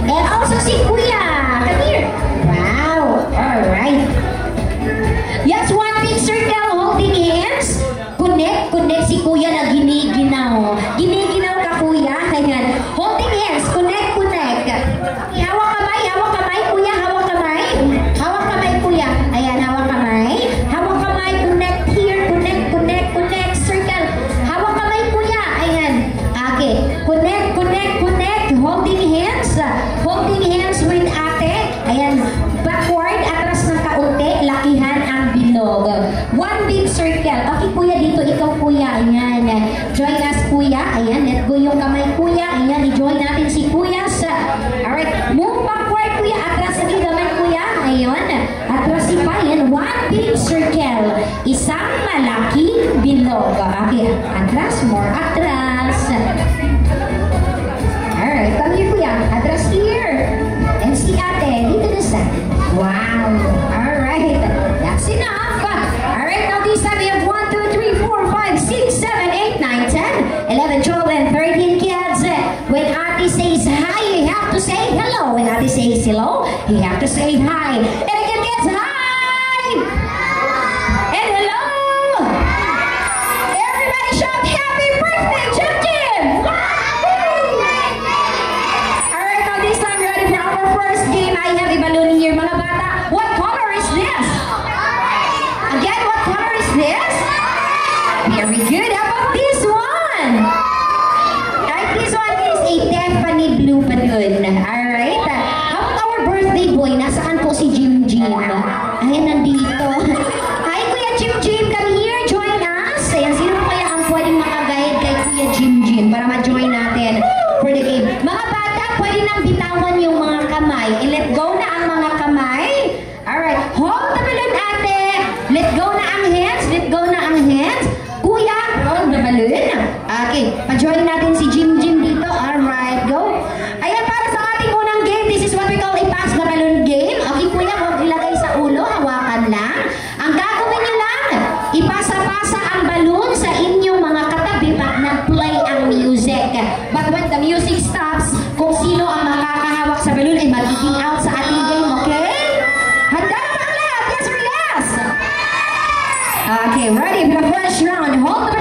And also si Kuya. Come here. Wow. Alright. Yes, one big circle holding hands. Connect si Kuya na giniginaw. Giniginaw ka, Kuya. Ayan. Holding hands. Connect. Hawak kamay, Kuya. Hawak kamay. Hawak kamay, Kuya. Ayan, hawak kamay. Hawak kamay. Connect here. Connect. Circle. Hawak kamay, Kuya. Ayan. Okay. Connect. Holding hands. Holding hands with ate. Ayan. Backward. Atras ng kaunti. Lakihan ang bilog. One big circle. Okay, Kuya. Dito ikaw, Kuya. Ayan. Join us, Kuya. Ayan. Let go yung kamay, Kuya. Ayan. I-join natin si Kuya sa... Alright. Move backward, Kuya. Atras sa kamay, Kuya. Ayun. Atras si pa. Ayan. One big circle. Isang malaking bilog. Okay. Atras. More atras. Alright. Come here, Kuya. Atras here. And si ate. Dito na sa... Wow. Alright. That's enough. Alright. Now this time we have 1, 2, 3, 4, 5, 6, 7, 8, 9, 10, 11, 12, and 13 kids. When Ate says hi, you have to say hello. When Ate says hello, you have to say hi. And again, kids, hi! And hello! Everybody shout happy birthday, Jim! Alright, now this time, ready for our first game. I have a balloon here, mga bata. What color is this? Again, what color is this? Very good. How about this one? Right, this one is a Tiffany blue balloon. Alright. How about our birthday boy? Nasaan po si Jim? Ayan, nandito. Hi, Kuya Jim. Come here. Join us. Ayan, sino kaya ang pwedeng makaguide kay Kuya Jim para ma-join natin for the game? Mga bata, pwede nang bitawan yung mga kamay. I-let go na ang mga kamay. Alright. Hold the balloon, ate. Let go na ang hands. Kuya, hold the balloon. Okay. Pa-join natin si Jim dito. Alright. Go. Ayan, para sa ating unang game, this is what we call a pass the balloon game. Okay, Kuya, huwag ilagay sa ulo. Hawakan lang. Ang gagawin nyo lang, ipasa-pasa ang balloon sa inyong mga katabi pag nag-play ang music. But when the music stops, kung sino ang makakahawak sa balloon ay magiging out sa ating game, okay? Handa na ba ang lahat? Yes or yes? Okay, ready for the first round. Hold the